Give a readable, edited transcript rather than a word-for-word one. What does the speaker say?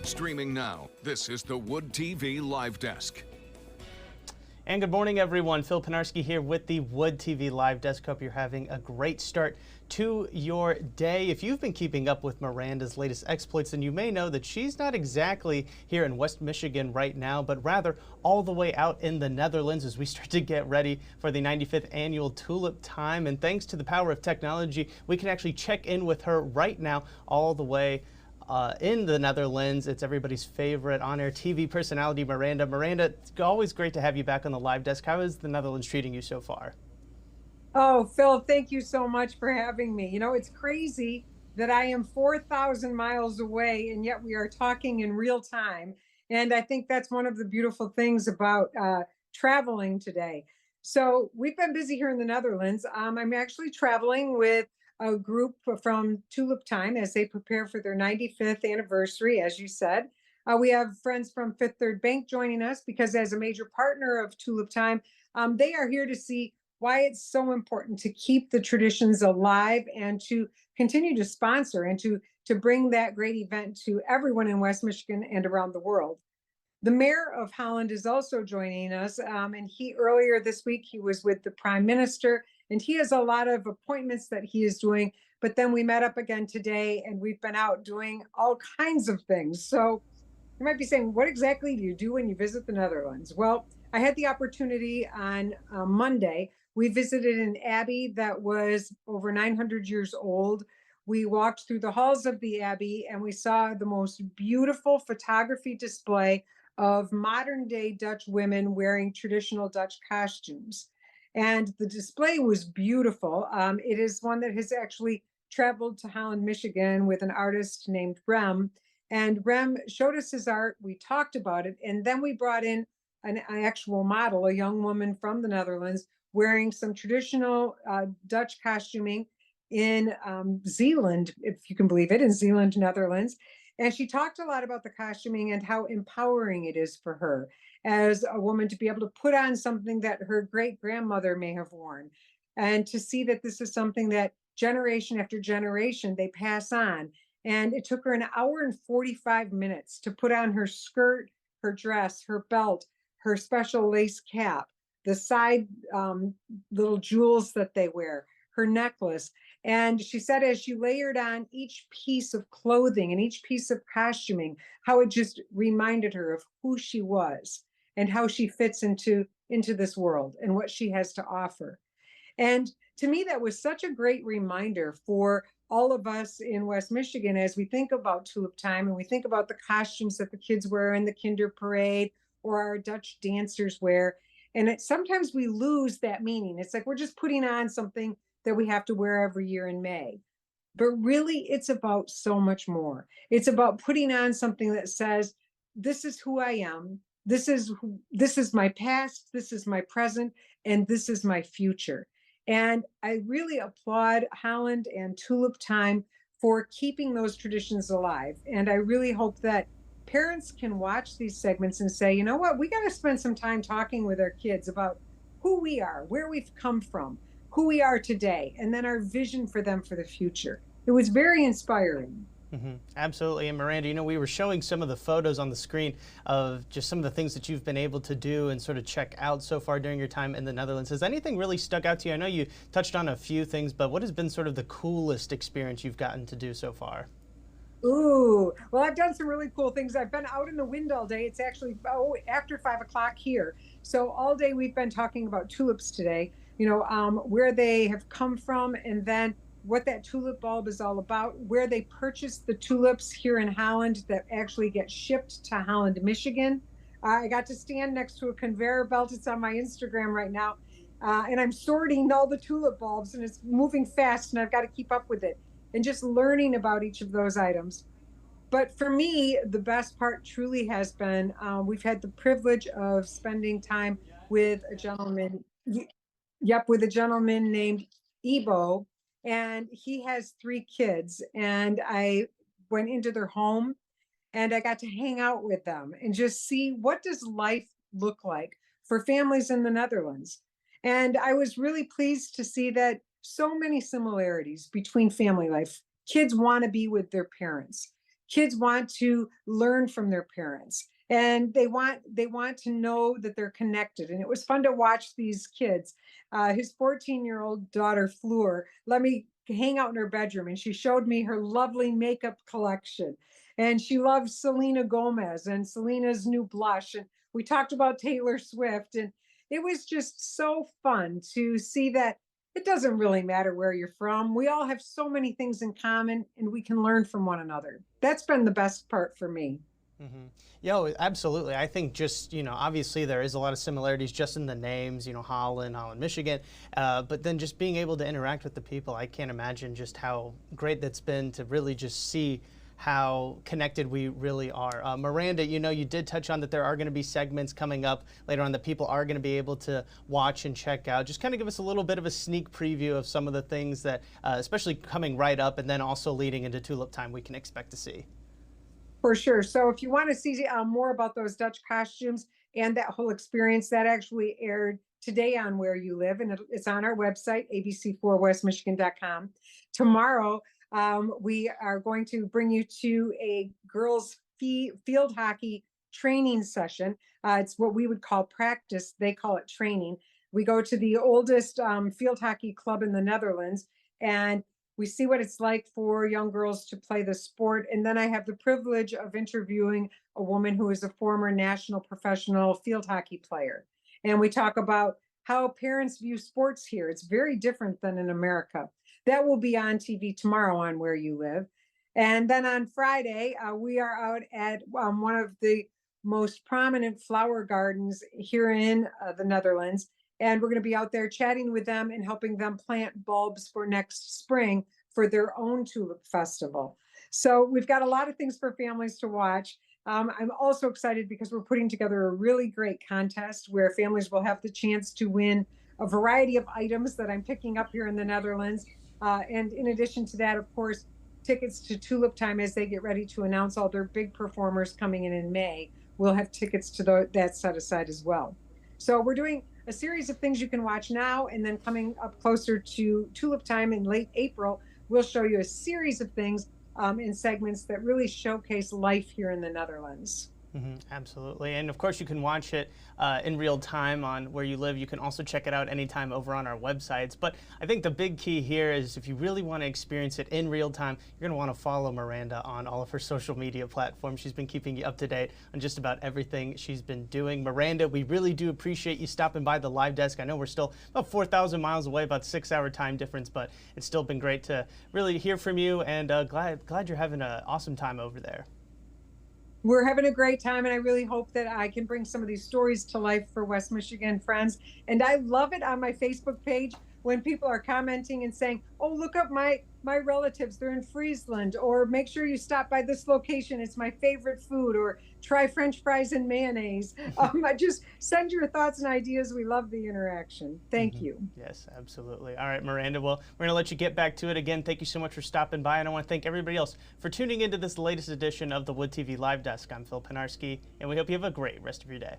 Streaming now, this is the Wood TV Live Desk. And good morning, everyone. Phil Penarski here with the Wood TV Live Desk. Hope you're having a great start to your day. If you've been keeping up with Miranda's latest exploits, then you may know that she's not exactly here in West Michigan right now, but rather all the way out in the Netherlands as we start to get ready for the 95th annual Tulip Time. And thanks to the power of technology, we can actually check in with her right now all the way in the Netherlands. It's everybody's favorite on-air TV personality, Maranda. Maranda, it's always great to have you back on the live desk. How is the Netherlands treating you so far? Oh, Phil, thank you so much for having me. You know, it's crazy that I am 4,000 miles away and yet we are talking in real time. And I think that's one of the beautiful things about traveling today. So we've been busy here in the Netherlands. I'm actually traveling with a group from Tulip Time as they prepare for their 95th anniversary, as you said. We have friends from Fifth Third Bank joining us because as a major partner of Tulip Time, they are here to see why it's so important to keep the traditions alive and to continue to sponsor and to bring that great event to everyone in West Michigan and around the world. The mayor of Holland is also joining us, and he earlier this week he was with the prime minister, and he has a lot of appointments that he is doing. But then we met up again today, and we've been out doing all kinds of things. So you might be saying, what exactly do you do when you visit the Netherlands? Well, I had the opportunity on Monday. We visited an abbey that was over 900 years old. We walked through the halls of the abbey and we saw the most beautiful photography display of modern day Dutch women wearing traditional Dutch costumes. And the display was beautiful. It is one that has actually traveled to Holland, Michigan with an artist named Rem. And Rem showed us his art. We talked about it. And then we brought in an actual model, a young woman from the Netherlands, wearing some traditional Dutch costuming in Zeeland, if you can believe it, in Zeeland, Netherlands. And she talked a lot about the costuming and how empowering it is for her as a woman to be able to put on something that her great grandmother may have worn, and to see that this is something that generation after generation they pass on. And it took her an hour and 45 minutes to put on her skirt, her dress, her belt, her special lace cap, the side little jewels that they wear, her necklace. And she said as she layered on each piece of clothing and each piece of costuming, how it just reminded her of who she was and how she fits into this world and what she has to offer. And to me, that was such a great reminder for all of us in West Michigan as we think about Tulip Time and we think about the costumes that the kids wear in the Kinder Parade or our Dutch dancers wear. And sometimes we lose that meaning. It's like we're just putting on something that we have to wear every year in May. But really, it's about so much more. It's about putting on something that says, this is who I am. This is my past. This is my present. And this is my future. And I really applaud Holland and Tulip Time for keeping those traditions alive. And I really hope that parents can watch these segments and say, you know what, we got to spend some time talking with our kids about who we are, where we've come from, who we are today, and then our vision for them for the future. It was very inspiring. Absolutely. And Miranda, we were showing some of the photos on the screen of just some of the things that you've been able to do and sort of check out so far during your time in the Netherlands. Has anything really stuck out to you? I know you touched on a few things, but what has been sort of the coolest experience you've gotten to do so far? Ooh, well, I've done some really cool things. I've been out in the wind all day. It's actually after 5 o'clock here. So all day we've been talking about tulips today, where they have come from and then what that tulip bulb is all about, where they purchase the tulips here in Holland that actually get shipped to Holland, Michigan. I got to stand next to a conveyor belt. It's on my Instagram right now. And I'm sorting all the tulip bulbs and it's moving fast and I've got to keep up with it and just learning about each of those items. But for me, the best part truly has been we've had the privilege of spending time with a gentleman, with a gentleman named Ebo, and he has 3 kids. And I went into their home and I got to hang out with them and just see what does life look like for families in the Netherlands. And I was really pleased to see that so many similarities between family life. Kids want to be with their parents. Kids want to learn from their parents, and they want to know that they're connected. And it was fun to watch these kids. His 14-year-old daughter Fleur let me hang out in her bedroom, and she showed me her lovely makeup collection. And she loves Selena Gomez and Selena's new blush. And we talked about Taylor Swift, and it was just so fun to see that it doesn't really matter where you're from. We all have so many things in common, and we can learn from one another. That's been the best part for me. Mm-hmm. Yeah, absolutely. I think just, obviously there is a lot of similarities just in the names, Holland, Michigan, but then just being able to interact with the people, I can't imagine just how great that's been to really just see how connected we really are. Miranda, you did touch on that there are going to be segments coming up later on that people are going to be able to watch and check out. Just kind of give us a little bit of a sneak preview of some of the things that, especially coming right up and then also leading into Tulip Time, we can expect to see. For sure. So if you want to see more about those Dutch costumes and that whole experience, that actually aired today on Where You Live, and it's on our website, abc4westmichigan.com. Tomorrow, we are going to bring you to a girls' field hockey training session. It's what we would call practice. They call it training. We go to the oldest field hockey club in the Netherlands, and we see what it's like for young girls to play the sport. And then I have the privilege of interviewing a woman who is a former national professional field hockey player. And we talk about how parents view sports here. It's very different than in America. That will be on TV tomorrow on Where You Live. And then on Friday, we are out at one of the most prominent flower gardens here in the Netherlands. And we're going to be out there chatting with them and helping them plant bulbs for next spring for their own tulip festival. So we've got a lot of things for families to watch. I'm also excited because we're putting together a really great contest where families will have the chance to win a variety of items that I'm picking up here in the Netherlands. And in addition to that, of course, tickets to Tulip Time as they get ready to announce all their big performers coming in May. We'll have tickets to that set aside as well. So we're doing a series of things you can watch now, and then coming up closer to Tulip Time in late April, we'll show you a series of things in segments that really showcase life here in the Netherlands. Mm-hmm, absolutely. And of course, you can watch it in real time on Where You Live. You can also check it out anytime over on our websites. But I think the big key here is if you really want to experience it in real time, you're going to want to follow Miranda on all of her social media platforms. She's been keeping you up to date on just about everything she's been doing. Miranda, we really do appreciate you stopping by the live desk. I know we're still about 4,000 miles away, about 6-hour time difference, but it's still been great to really hear from you, and glad you're having an awesome time over there. We're having a great time, and I really hope that I can bring some of these stories to life for West Michigan friends. And I love it on my Facebook page when people are commenting and saying, oh, look up my relatives, they're in Friesland, or make sure you stop by this location, it's my favorite food, or try French fries and mayonnaise. I just send your thoughts and ideas. We love the interaction. Thank you. Yes, absolutely. All right, Miranda, well, we're going to let you get back to it. Again, thank you so much for stopping by, and I want to thank everybody else for tuning into this latest edition of the Wood TV Live Desk. I'm Phil Penarski, and we hope you have a great rest of your day.